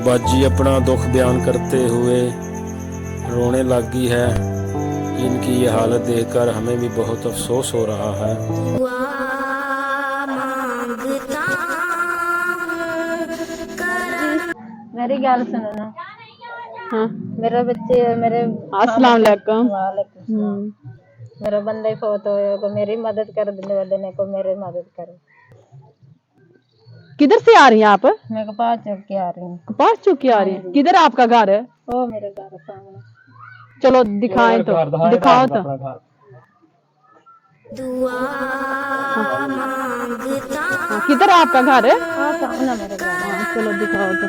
बाजी अपना दुख बयान करते हुए रोने लगी है। इनकी ये हालत देखकर हमें भी बहुत अफसोस हो रहा है। मेरी गल सुनो ना। हाँ मेरे बच्चे मेरे अस्सलाम वालेकुम। वालेकुम। मेरा बंदा ही फौत हो को मेरी मदद कर देने को मेरी मदद करो। किधर से आ रही हैं आप? मैं कपास चौक के आ रही हूँ। कपास चौक के आ रही हैं? किधर आपका घर है? ओ मेरे घर सामने। चलो दिखाएं तो, दिखाओ तो। हाँ, किधर आपका घर है? हाँ सामने मेरे घर। हाँ, चलो दिखाओ तो।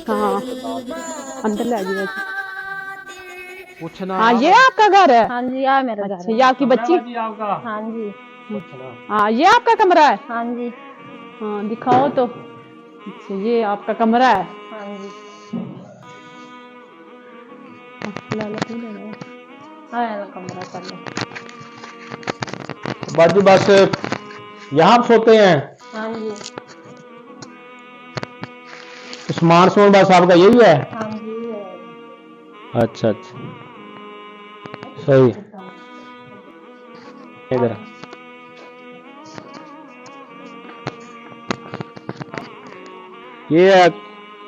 हाँ अंदर ले जाइए। हाँ ये आपका घर है? हाँ जी आ मेरा घर अच्छा है। ये आपकी बच्ची? हाँ जी। हाँ ये आपका कमरा है? हाँ जी। हाँ दिखाओ तो। अच्छा ये आपका कमरा है? हाँ जी। हाँ कमरा कर लो। बाजी बस यहाँ सोते हैं? हाँ जी। सामान समून बस आपका यही है? हाँ जी। अच्छा अच्छा सही। इधर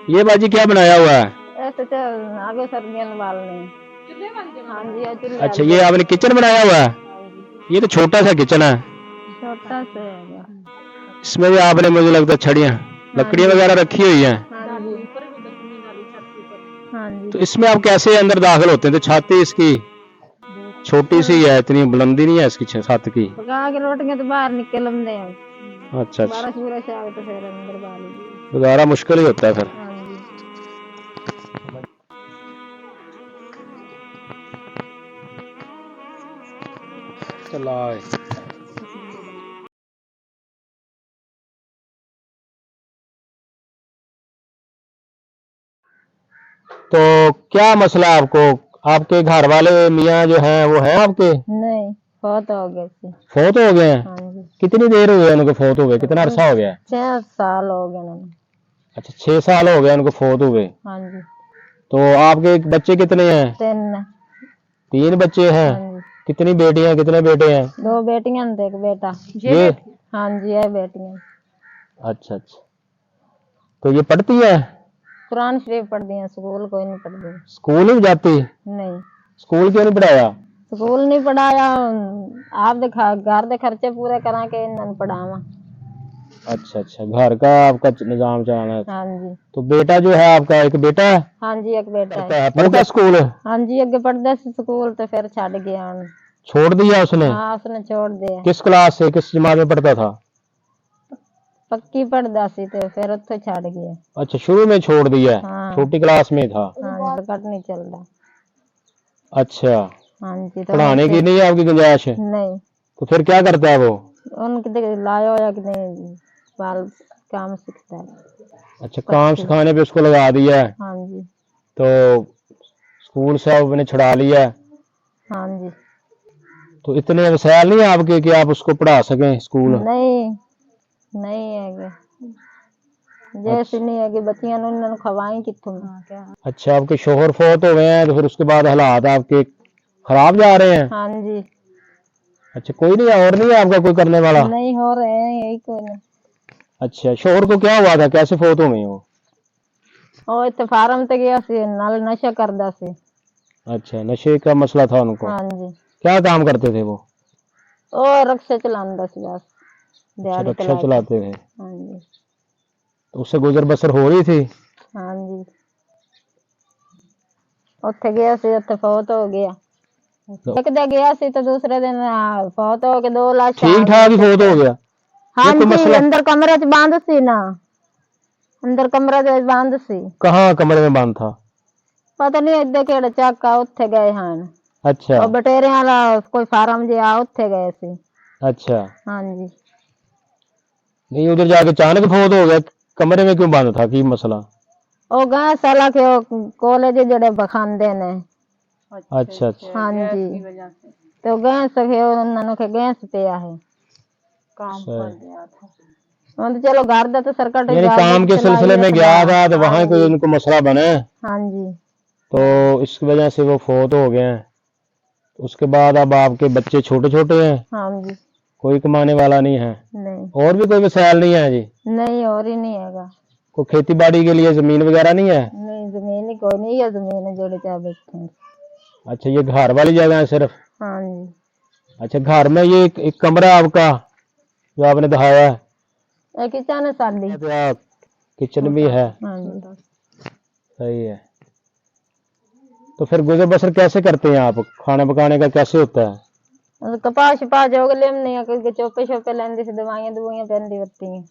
ये बाजी क्या बनाया हुआ है? ऐसे तो आगे सर्दियां बालने। हाँ जी चूल्हे अच्छा ये आपने किचन बनाया हुआ है? ये तो छोटा सा किचन है। छोटा सा है। इसमें भी आपने मुझे लगता है छड़ियाँ लकड़ियाँ वगैरह रखी हुई हैं। हाँ जी। हाँ जी। तो इसमें आप कैसे अंदर दाखिल होते हैं? तो छाती इसकी छोटी सी है, इतनी बुलंदी नहीं है इसकी छत की। पका के रोटियां तो बाहर निकल आते हैं। अच्छा अच्छा बारिश बुरश आवे तो फिर अंदर बाल। गुजारा मुश्किल ही होता है फिर। हाँ जी। चला तो क्या मसला है आपको? आपके घर वाले मियाँ जो हैं वो हैं आपके? नहीं बहुत हो गए थे। फोत हो गए हैं? हाँ जी। कितनी देर हो गई उनको फोत हुए? कितना अरसा हो गया है? 6 साल हो गए उन्हें। अच्छा 6 साल हो गए उनको फोत हुए। हाँ जी। तो आपके बच्चे कितने हैं? 3। 3 बच्चे हैं। हाँ जी। कितनी बेटियां कितने बेटे हैं? 2 बेटियां और 1 बेटा। ये हाँ जी है बेटियां। अच्छा अच्छा तो ये पढ़ती है? कुरान शरीफ पढ़ती हैं। स्कूल कोई नहीं पढ़ती। स्कूल नहीं जाती? नहीं स्कूल क्यों नहीं पढ़ाया? स्कूल नहीं पढ़ाया। आप घर दे खर्चे पूरे करा के इन्होंने पढ़ावा। अच्छा अच्छा घर का आपका निजाम चलाना है। हाँ जी। तो बेटा जो है आपका एक बेटा है? हाँ जी एक बेटा है। पढ़ता स्कूल? हाँ जी अगे पढ़ता स्कूल तो फिर छड़ गया। छोड़ दिया उसने? हाँ उसने छोड़ दिया। किस क्लास से किस जमात में पढ़ता था? पक्की पढ़दा सी तो फिर उत्थे छड़ गया। अच्छा शुरू में छोड़ दिया? हाँ। छोटी क्लास में था? हाँ कट नहीं चलता। अच्छा हाँ जी तो पढ़ाने की नहीं है आपकी गुंजाइश? नहीं तो फिर क्या करता है वो? उनके लाया होया कि नहीं बाल काम सीखता है। अच्छा काम सिखाने पे उसको लगा दिया है? हाँ जी। तो स्कूल से आपने छुड़ा लिया है? हाँ जी। तो इतने वसाइल नहीं है आपके कि आप उसको पढ़ा सकें स्कूल? नहीं नहीं है जैसे नहीं है कि बच्चियां उन्होंने खवाई कितों। अच्छा आपके शोहर फौत हो गए हैं तो फिर उसके बाद हालात आपके खराब जा रहे हैं? हाँ जी। अच्छा कोई नहीं और नहीं है आपका कोई करने वाला? नहीं हो रहे हैं यही कोई नहीं। अच्छा शोहर को क्या हुआ था? कैसे फौत हो गई वो? ओ इतने फार्म ते गया सी नाल नशा करदा सी। अच्छा नशे का मसला था उनको? हाँ जी। क्या काम करते थे वो? ओ रक्शा चलांदा सी बस अच्छा दिहाड़ी रक्षा कला के। चलाते थे? हाँ जी। तो उससे गुजर बसर हो रही थी? हाँ जी उत्थे गया सी उत्थे फौत हो गया। एक दे गया सी तो दूसरे दिन फौत हो के 2 लाश ठीक ठाक ही फौत हो गया? हाँ कोई जी मसला? अंदर कमरे च बंद सी ना। अंदर कमरे च बंद सी। कहाँ कमरे में बंद था? पता नहीं इधर केड़े चाका उत्थे गए हैं। अच्छा और बटेरे वाला कोई फार्म जे आ उत्थे गए सी। अच्छा हाँ जी। नहीं उधर जाके अचानक फौत हो गया? कमरे में क्यों बंद था? की मसला? ਉਹ ਗਏ ਸਾਲਾ ਕਿ ਉਹ ਕਾਲਜ ਜਿਹੜੇ ਬਖਾਂਦੇ ਨੇ। अच्छा अच्छा ਹਾਂਜੀ ਤੇ ਉਹ ਗਏ ਸਕੇ ਉਹਨਾਂ ਨੂੰ ਕਿ ਗੈਸ ਪਿਆ ਹੈ काम सही। कर दिया था। ਹੁਣ ਤੇ ਚਲੋ घर ਦਾ तो सरकट यानी काम के सिलसिले में गया था तो वहाँ कोई उनको मसला बना हाँ जी तो इस वजह से वो फोत हो गए हैं। उसके बाद अब आपके बच्चे छोटे छोटे हैं, हाँ जी कोई कमाने वाला नहीं है, नहीं और भी कोई वसाइल नहीं है जी? नहीं और ही नहीं हैगा। कोई खेती बाड़ी के लिए जमीन वगैरह नहीं है? नहीं जमीन ही कोई नहीं है, जमीन है जोड़े चाहे बैठे हैं। अच्छा ये घर वाली जगह है सिर्फ? हाँ जी अच्छा घर में ये एक कमरा है आपका जो आपने दिखाया है? एक किचन है सादी। किचन भी है, हाँ जी सही है। तो फिर गुजर बसर कैसे करते हैं आप? खाना पकाने का कैसे होता है? कपास शपास जो लेम नहीं है, क्योंकि चोपे शोपे लेंदी से दवाइयां दुवाइयां पहनती होती हैं।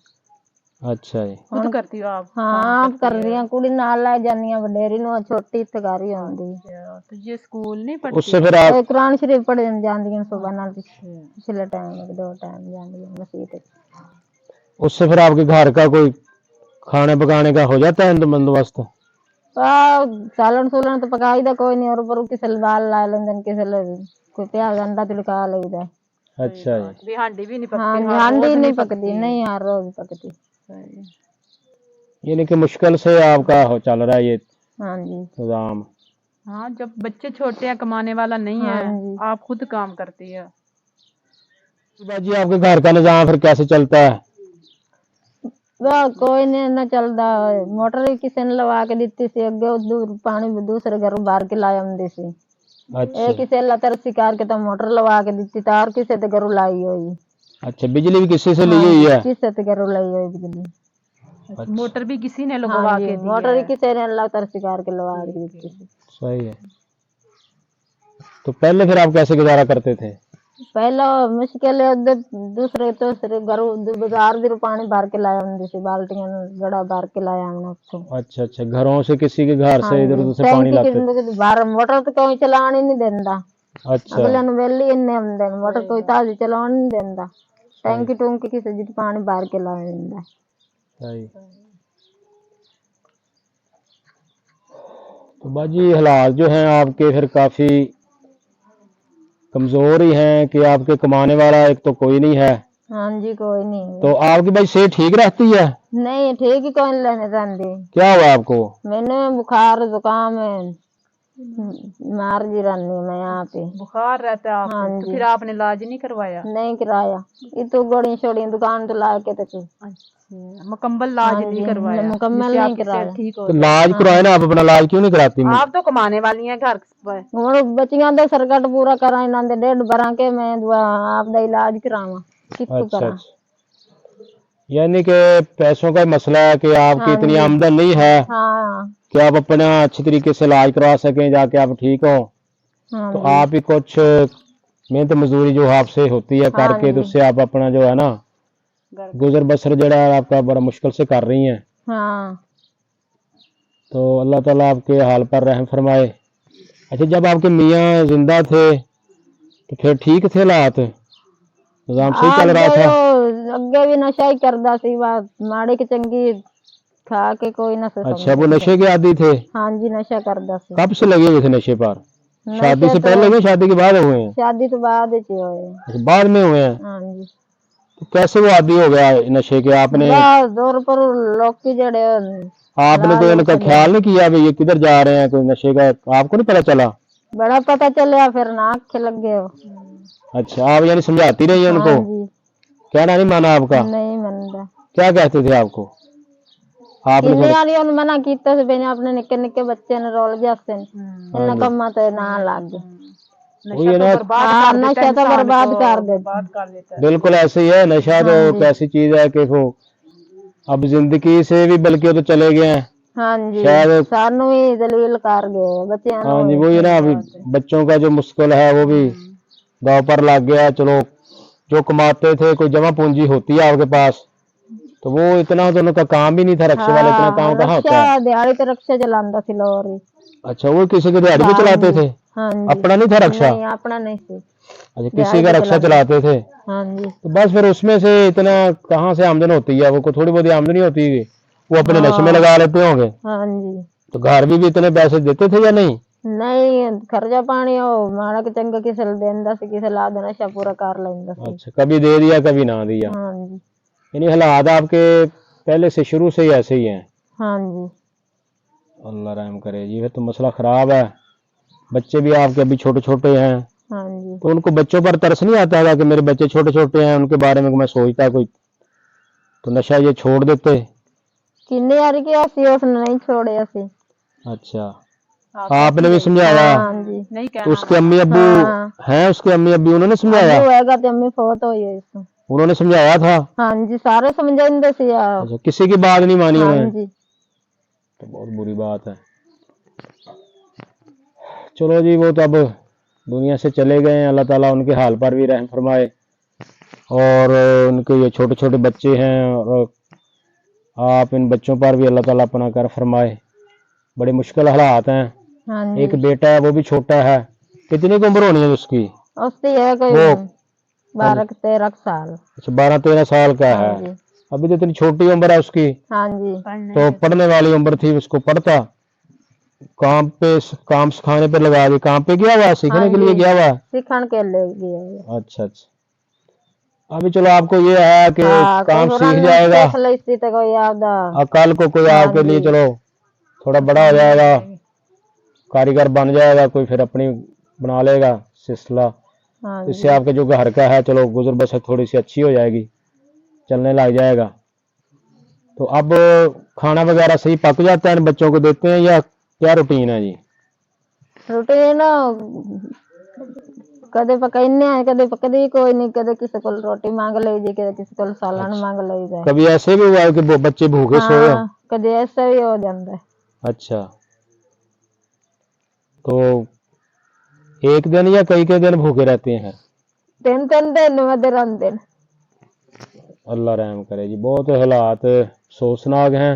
अच्छा जी। खुद करती हो आप? हाँ आप कर रही हैं, कुड़ी नाल ला जानी है, वडेरी नु छोटी तगारी होंदी। तो ये स्कूल नहीं पढ़ती? उससे फिर आप कुरान शरीफ पढ़ जांदी हैं सुबह नाल, पिछले टाइम में 2 टाइम जांदी हैं मसीत। उससे फिर आपके घर का कोई खाने पकाने का हो जाता है बंदोबस्त? सालन सूलन तो पकाई दा कोई नहीं, और पर किसे दाल ला लेंदन, किसे कोई प्याज अंडा तिलका लेदा। अच्छा जी। भी हांडी भी नहीं पकती? हाँ हर हांडी रोज नहीं पकती, नहीं हर रोज पकती। यानी कि मुश्किल से आपका हो चल रहा है ये हाँ जी निजाम? हाँ जब बच्चे छोटे हैं, कमाने वाला नहीं हाँ है, जी। आप खुद काम करती है। जी आपके घर का निजाम फिर कैसे चलता है? वाह कोई नहीं ना चलता, मोटर भी किसी ने लगा के दी सी अगे, दूर पानी भी दूसरे घर बाहर के लाए आंदी सी। अच्छा एक किसी अल्लाह तरसी करके तो मोटर लगा के दी, तार किसी ते घरों लाई हुई। अच्छा बिजली भी किसी से ली हुई है? किसी ते घरों लाई हुई बिजली। अच्छा, मोटर भी किसी ने हाँ लगवा जी के दी मोटर है? भी किसी ने अल्लाह तरसी करके लगा के दी थी। सही है। तो पहले फिर आप कैसे गुजारा करते थे? पहला मुश्किल है, उधर दूसरे तीसरे घर बाजार भी पानी भर के लाया आंदी सी, बाल्टियां गड़ा भर के लाया हमने उसको। अच्छा अच्छा घरों से किसी के घर से इधर उधर से पानी लाते थे? बाहर मोटर तो कोई चलान ही नहीं देंदा। अच्छा अगले नु वेली इन्ने आंदे ने, मोटर कोई ताजी चलान नहीं देंदा। टैंकी टूंकी किसी जी पानी भर के ला देंदा। सही। तो बाजी हालात जो हैं आपके फिर काफी कमजोर ही हैं कि आपके कमाने वाला एक तो कोई नहीं है, हाँ जी कोई नहीं। तो आपकी भाई सेहत ठीक रहती है? नहीं ठीक ही कोई लेने रहंदी। क्या हुआ आपको? मैंने बुखार जुकाम है, मार जी रहनी मैं यहाँ पे। बुखार रहता है आपको? हाँ तो जी। फिर आपने इलाज नहीं करवाया? नहीं कराया, ये तो गोड़ी छोड़ी दुकान तो ला के तो अच्छा मुकम्मल इलाज हाँ नहीं जी, करवाया? मुकम्मल जिससे नहीं आपकी कराया। सेहत ठीक हो तो जाए? इलाज कराए ना आप, अपना इलाज क्यों नहीं कराती? आप तो कमाने वाली हैं घर पर। ਹੁਣ ਬੱਚੀਆਂ ਦਾ ਸਰਕਟ ਪੂਰਾ ਕਰਾਂ, ਇਹਨਾਂ ਦੇ ਢਿੱਡ ਭਰਾਂ के मैं आप दा इलाज करावा, कित्थों अच्छा करा। अच्छा यानी कि पैसों का मसला है कि आपकी हाँ इतनी जी। आमदन नहीं है हाँ कि आप अपना अच्छी तरीके से इलाज करवा सकें जाके आप ठीक हो, हाँ तो जी। आप ही कुछ मेहनत मजदूरी जो आपसे होती है हाँ करके तो जी। उससे आप अपना जो है ना गुजर बसर जड़ा है आपका बड़ा मुश्किल से कर रही हैं। हाँ तो अल्लाह ताला आपके हाल पर रहम फरमाए। अच्छा जब आपके मियाँ जिंदा थे तो फिर ठीक थे हालात, निजाम सही चल रहा था? अगे भी नशा ही करदा सी, बात माड़ी की चंगी खा के कोई ना से अच्छा वो नशे के आदी थे? हाँ जी नशा करदा सी। कब से लगे हुए थे नशे पर? शादी नशे से तो पहले हुए शादी के बाद हुए हैं? शादी तो बाद ही होए। अच्छा, बाद में हुए हैं। हाँ जी तो कैसे वो आदी हो गया नशे के? आपने दौर पर लोग की जड़े आपने कोई उनका ख्याल नहीं किया भाई ये किधर जा रहे हैं, कोई नशे का आपको नहीं पता चला? बड़ा पता चलिया, फिर ना आखे लग गए हो। अच्छा आप यानी समझाती रही हाँ उनको? जी कहना नहीं माना आपका? नहीं मनदा। क्या कहते थे आपको? आपने किन्ने फिर वाली उन मना कीता से मैंने अपने निक्के निक्के बच्चे ने रोल जाते हैं, इन्ना कम्मा ते ना लग गए। वही है ना, हाँ नशा तो बर्बाद कर देता। बिल्कुल ऐसे ही है। नशा तो एक ऐसी चीज है कि वो अब जिंदगी से भी बल्कि वो तो चले गए हैं हाँ जी शायद। सानू ही दलील कर गए बच्चे। हाँ जी वही है ना, अभी बच्चों का जो मुश्किल है वो भी दाव पर लग गया। चलो जो कमाते थे कोई जमा पूंजी होती है आपके पास, तो वो इतना तो उनका काम भी नहीं था, रक्षा वाला इतना काम कहाँ होता है? दिहाड़ी तो रक्षा चलांदा सी लोरी। अच्छा वो किसी के दिहाड़ी पे चलाते थे? हाँ जी अपना नहीं था रक्षा? नहीं अपना नहीं सी। अच्छा किसी का रक्षा चलाते थे? हाँ जी तो बस फिर उसमें से इतना कहाँ से आमदन होती है? वो को थोड़ी बहुत आमदनी होती है। वो अपने नशे में लगा लेते होंगे। हाँ जी। तो घर भी इतने पैसे देते थे या नहीं? नहीं, खर्चा पानी ਉਹ ਮਾੜਾ ਕਿ ਚੰਗਾ ਕਿਸੇ ਨੂੰ ਦਿੰਦਾ ਸੀ, ਕਿਸੇ ਲਾ ਦਾ ਨਸ਼ਾ ਪੂਰਾ ਕਰ ਲੈਂਦਾ ਸੀ। अच्छा, कभी दे दिया कभी ना दिया। हाँ जी। यानी हालात आपके पहले से शुरू से ही ऐसे ही हैं। हाँ जी। अल्लाह रहम करे जी, फिर तो मसला खराब है। बच्चे भी आपके अभी छोटे छोटे हैं, हाँ जी। तो उनको बच्चों पर तरस नहीं आता है कि मेरे बच्चे छोटे छोटे हैं, उनके बारे में मैं सोचता कोई तो नशा ये छोड़ देते। किन्नी बारी किया सी, उसने नहीं छोड़िया सी। अच्छा, आपने भी समझाया? हाँ जी। नहीं तो कहना उसके अम्मी अब्बू हाँ। हैं, उसके अम्मी अब्बू उन्होंने समझाया? अब्बू हैगा ते अम्मी फौत होई है इसको। उन्होंने समझाया था? हाँ जी, सारे समझाइंदे सी आप। अच्छा, किसी की बात नहीं मानी हाँ उन्होंने? जी। तो बहुत बुरी बात है। चलो जी, वो तो अब दुनिया से चले गए हैं, अल्लाह ताला उनके हाल पर भी रहम फरमाए, और उनके ये छोटे छोटे बच्चे हैं, और आप इन बच्चों पर भी अल्लाह ताला अपना कर फरमाए। बड़े मुश्किल हालात हैं। हाँ एक जी। बेटा है, वो भी छोटा है। कितनी की उम्र होनी है उसकी? उसकी है कोई वो 12-13 साल। अच्छा, 12-13 साल का हाँ है। जी। अभी तो इतनी छोटी उम्र है उसकी, हाँ जी। तो पढ़ने वाली उम्र थी, उसको पढ़ता। काम सिखाने पे लगा दी। काम पे गया हुआ है, सीखने हाँ के लिए जी। गया हुआ है? सीखण के ले गया है। अच्छा अच्छा। अभी चलो आपको ये है कि हाँ, काम कोई सीख होरन जाएगा, सीख ली सी तो कोई आपदा। और कल को कोई हाँ आपके लिए जी। चलो थोड़ा बड़ा हो जाएगा, कारीगर बन जाएगा कोई, फिर अपनी बना लेगा सिलसिला। हाँ इससे जी। आपके जो घर का है चलो गुजर बसर थोड़ी सी अच्छी हो जाएगी, चलने लग जाएगा। तो अब खाना वगैरह सही पक जाता है, बच्चों को देते हैं या क्या रूटीन है जी? रूटीन कदे पकाइने है, कदे पकदी कोई नहीं, कदे किसी को रोटी मांग ली जी, कदे किसी को सालन अच्छा, मांग ली जाए। कभी ऐसे भी हुआ है कि बच्चे भूखे सोए हो? हाँ, कदे ऐसा भी हो जाता है। अच्छा, तो एक दिन या कई दिन भूखे रहते हैं? 3-3 दिन रहते हैं। अल्लाह रहम करे जी, बहुत हालात अफसोसनाक हैं।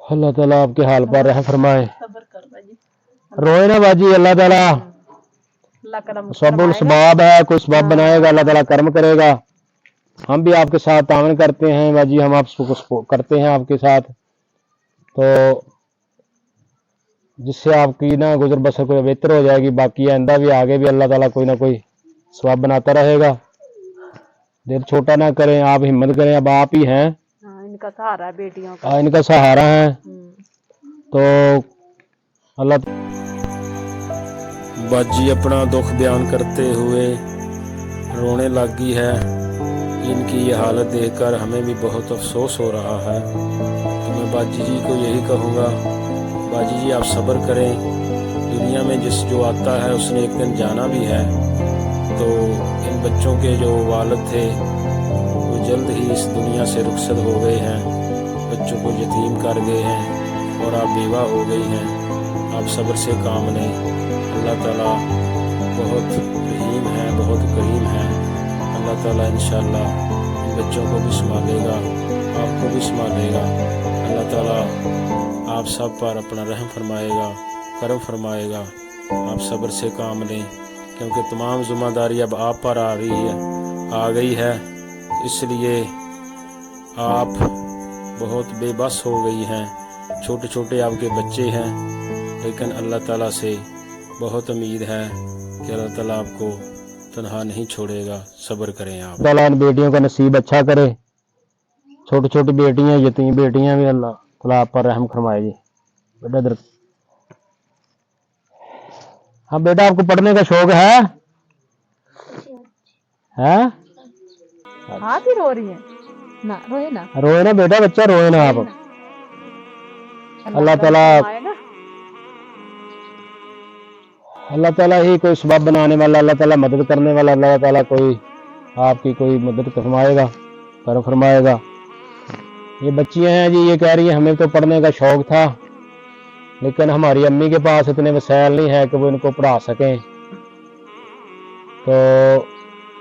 अल्लाह ताला आपके हाल पर रहम फरमाए। रोए ना बाजी, अल्लाह ताला सबुल सबाब है, कोई सबाब बनाएगा, अल्लाह ताला कर्म करेगा। हम भी आपके साथ तावन करते हैं बाजी, हम आपको करते हैं आपके साथ, तो जिससे आपकी ना गुजर बसर कोई बेहतर हो जाएगी। बाकी आइंदा भी आगे भी अल्लाह ताला कोई ना कोई सवाब बनाता रहेगा। दिल छोटा ना करें, आप हिम्मत करें, अब आप ही हैं। इनका सहारा है बेटियों का। इनका सहारा है, तो अल्लाह। बाजी अपना दुख बयान करते हुए रोने लगी है। इनकी ये हालत देखकर हमें भी बहुत अफसोस हो रहा है। तो मैं बाजी जी को यही कहूँगा, बाजी जी आप सब्र करें। दुनिया में जो आता है उसने एक दिन जाना भी है। तो इन बच्चों के जो वालिद थे वो जल्द ही इस दुनिया से रुखसत हो गए हैं, बच्चों को यतीम कर गए हैं, और आप बेवा हो गई हैं। आप सब्र से काम लें। अल्लाह ताला बहुत रहीम है, बहुत करीम है। अल्लाह ताला इंशाअल्लाह इन बच्चों को भी संभालेगा, आपको भी संभालेगा। अल्लाह ताला आप सब पर अपना रहम फरमाएगा, करम फरमाएगा। आप सब्र से काम लें, क्योंकि तमाम ज़िम्मेदारी अब आप पर आ गई है। इसलिए आप बहुत बेबस हो गई हैं। छोटे छोटे आपके बच्चे हैं, लेकिन अल्लाह ताला से बहुत उम्मीद है कि अल्लाह ताला आपको तन्हा नहीं छोड़ेगा। सब्र करें आप। ताला इन बेटियों का नसीब अच्छा करे। छोटी छोटी बेटियां, यतीम बेटियां भी अल्लाह ताला आप पर रहम फरमाए जी। बेटा इधर। हाँ बेटा, आपको पढ़ने का शौक है? हैं? हाँ भी रो रही है ना, रोए ना, रोए ना बेटा, बच्चा रोए ना आप। अल्लाह ताला ही कोई सबब बनाने वाला, अल्लाह ताला मदद करने वाला, अल्लाह ताला कोई आपकी कोई मदद फरमाएगा, कर फरमाएगा। ये बच्चियां हैं जी, ये कह रही है हमें तो पढ़ने का शौक था, लेकिन हमारी अम्मी के पास इतने वसाइल नहीं है कि वो इनको पढ़ा सकें। तो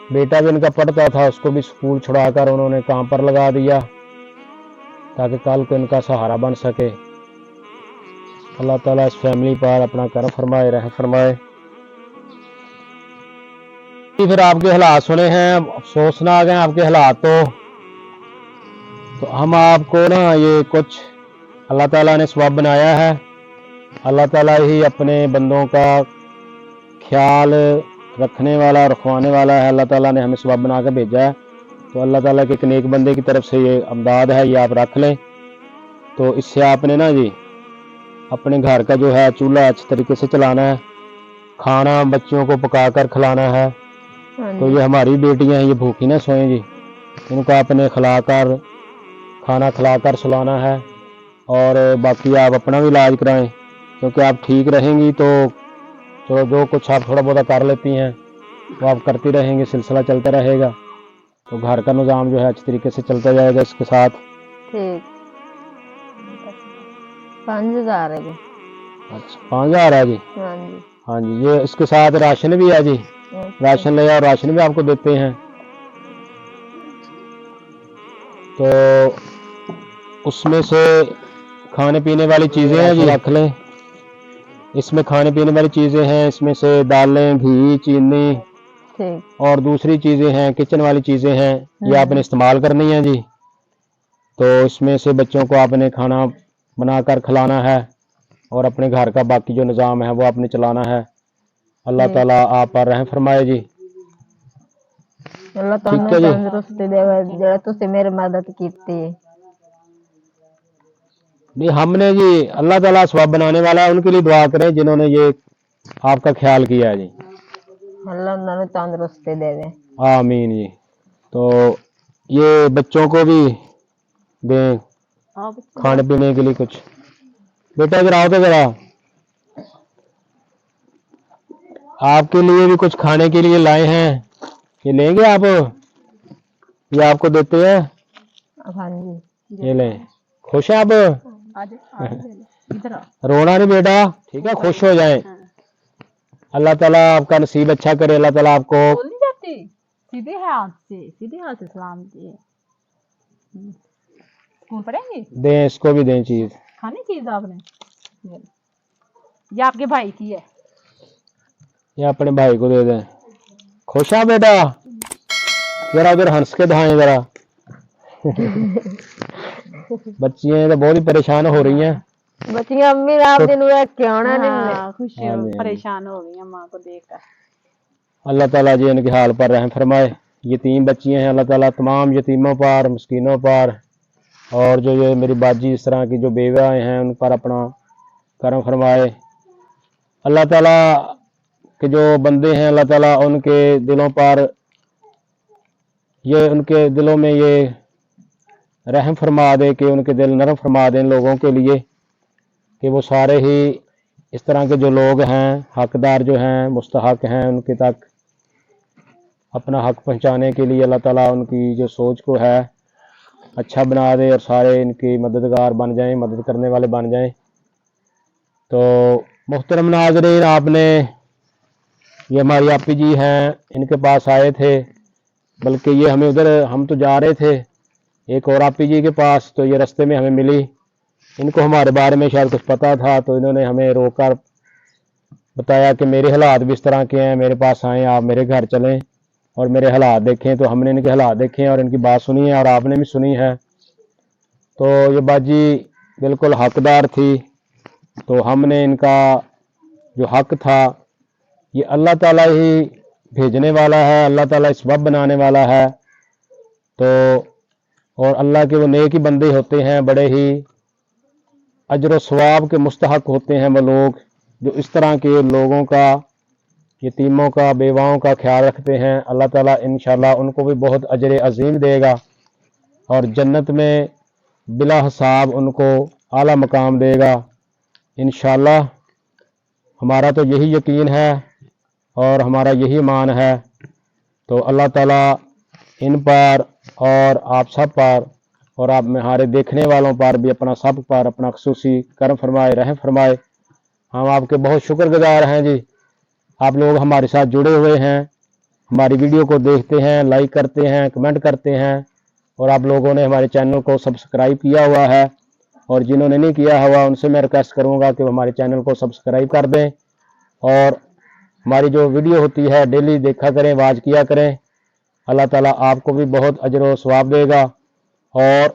बेटा भी इनका पढ़ता था, उसको भी स्कूल छुड़ाकर उन्होंने काम पर लगा दिया, ताकि कल को इनका सहारा बन सके। अल्लाह ताला इस फैमिली पर अपना करम फरमाए, रहम फरमाए। फिर आपके हालात सुने हैं, अफसोसनाक हैं आपके हालात। तो हम आपको ना ये कुछ अल्लाह ताला ने सवाब बनाया है। अल्लाह ताला ही अपने बंदों का ख्याल रखने वाला, रखवाने वाला है। अल्लाह ताला ने हमें सवाब बना कर भेजा है। तो अल्लाह ताला के एक नेक बंदे की तरफ से ये अमदाद है, ये आप रख लें। तो इससे आपने ना जी अपने घर का जो है चूल्हा अच्छे तरीके से चलाना है, खाना बच्चों को पका कर खिलाना है। हाँ तो जी। ये हमारी बेटियां हैं, ये भूखी ना सोएं जी, इनको आपने खिलाकर खाना खिलाकर सुलाना है। और बाकी आप अपना भी इलाज कराएं, क्योंकि आप ठीक रहेंगी तो चलो जो कुछ आप थोड़ा बहुत कर लेती हैं वो आप करती रहेंगी, सिलसिला चलता रहेगा। तो घर का निज़ाम जो है अच्छे तरीके से चलता जाएगा इसके साथ। ठीक। 5,000 है जी। अच्छा 5,000 है जी। हाँ जी। हाँ जी, ये इसके साथ राशन भी है जी, राशन ले और राशन भी आपको देते हैं। तो उसमें से खाने पीने वाली चीज़ें हैं जी, रख लें। इसमें खाने पीने वाली चीज़ें हैं, इसमें से दालें, घी, चीनी ठीक। और दूसरी चीज़ें हैं, किचन वाली चीज़ें हैं, ये आपने इस्तेमाल करनी है जी। तो इसमें से बच्चों को आपने खाना बनाकर खिलाना है और अपने घर का बाकी जो निज़ाम है वो आपने चलाना है। अल्लाह ताला आप पर रहम फरमाए जी। अल्लाह ठीक है ताला जी। तंदुरुस्ती देवे जेड़ा तुसी मेरी मदद कीती। नहीं हमने जी अल्लाह ताला सवाब बनाने वाला है, उनके लिए दुआ करें जिन्होंने ये आपका ख्याल किया है जी। अल्लाह उन्हें तंदुरुस्ती देवे। आमीन जी। तो ये बच्चों को भी दें खाने पीने के लिए कुछ। बेटा इधर आओ तो जरा, आपके लिए भी कुछ खाने के लिए लाए हैं, ये लेंगे आप? ये आपको देते हैं, हाँ जी। ये लें। खुश हैं आप? इधर रोना नहीं बेटा, ठीक है, खुश हो जाएं। अल्लाह ताला आपका नसीब अच्छा करे, अल्लाह ताला आपको बोल नहीं जाती, सीधे हाथ से सलाम दिए। स्कूल पढ़ेंगे, दें, इसको भी दें चीज। खाने चीज आपने, ये आपके भाई की है। ये अपने भाई को दे दें। खुश है बेटा? जरा उधर हंस के दिखाएं जरा। बच्चियां तो बहुत ही परेशान हो रही हैं। बच्चियां अम्मी आप दिन हुए क्यों ना हाँ, खुश हाँ जी, परेशान हो गई हैं माँ को देखकर। अल्लाह ताला जी इनके हाल पर रहम फरमाए। यतीम बच्चियां हैं, अल्लाह ताला तमाम यतीमों पर, मस्कीनों पर, और जो ये मेरी बाजी इस तरह की जो बेवाएं हैं उन पर अपना करम फरमाए। अल्लाह ताला के जो बंदे हैं अल्लाह ताला उनके दिलों पर, ये उनके दिलों में ये रहम फरमा दे कि उनके दिल नरम फरमा दें लोगों के लिए, कि वो सारे ही इस तरह के जो लोग हैं हकदार जो हैं मुस्तहक हैं उनके तक अपना हक पहुंचाने के लिए अल्लाह ताला उनकी जो सोच को है अच्छा बना दे और सारे इनकी मददगार बन जाएं, मदद करने वाले बन जाएं। तो मुहतरम नाज़रीन, आपने ये हमारी आपी जी हैं, इनके पास आए थे, बल्कि ये हमें उधर, हम तो जा रहे थे एक और आपी जी के पास, तो ये रास्ते में हमें मिली। इनको हमारे बारे में शायद कुछ पता था, तो इन्होंने हमें रोककर बताया कि मेरे हालात भी इस तरह के हैं, मेरे पास आएँ, आप मेरे घर चलें और मेरे हालात देखें। तो हमने इनके हालात देखे और इनकी बात सुनी है और आपने भी सुनी है। तो ये बाजी बिल्कुल हकदार थी, तो हमने इनका जो हक था, ये अल्लाह ताला ही भेजने वाला है, अल्लाह ताला सबब बनाने वाला है। तो और अल्लाह के वो नेक ही बंदे होते हैं, बड़े ही अजर सवाब के मुस्तहक होते हैं वो लोग जो इस तरह के लोगों का, यतीमों का, बेवाओं का ख्याल रखते हैं। अल्लाह ताला इंशाल्लाह उनको भी बहुत अजर अजीम देगा और जन्नत में बिला हिसाब उनको आला मकाम देगा इंशाल्लाह। हमारा तो यही यकीन है और हमारा यही ईमान है। तो अल्लाह ताला इन पर और आप सब पर और आप हमारे देखने वालों पर भी अपना सब पर अपना खसूसी करम फरमाए, रहम फरमाए। हम आपके बहुत शुक्रगुजार हैं जी, आप लोग हमारे साथ जुड़े हुए हैं, हमारी वीडियो को देखते हैं, लाइक करते हैं, कमेंट करते हैं, और आप लोगों ने हमारे चैनल को सब्सक्राइब किया हुआ है, और जिन्होंने नहीं किया हुआ उनसे मैं रिक्वेस्ट करूंगा कि वो हमारे चैनल को सब्सक्राइब कर दें और हमारी जो वीडियो होती है डेली देखा करें, वाच किया करें। अल्लाह ताला आपको भी बहुत अजर व सवाब देगा और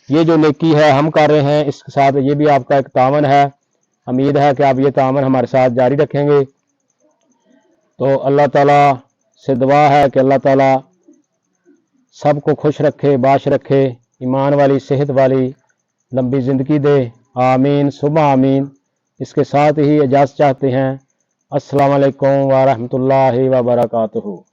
ये जो नेकी है हम कर रहे हैं, इसके साथ ये भी आपका एक तावन है। उम्मीद है कि आप ये तावन हमारे साथ जारी रखेंगे। तो अल्लाह ताला से दुआ है कि अल्लाह ताला सबको खुश रखे, बाश रखे, ईमान वाली, सेहत वाली, लंबी ज़िंदगी दे। आमीन सुबह आमीन। इसके साथ ही इजाज़त चाहते हैं। अस्सलाम वालेकुम व रहमतुल्लाहि व बरकातुहू।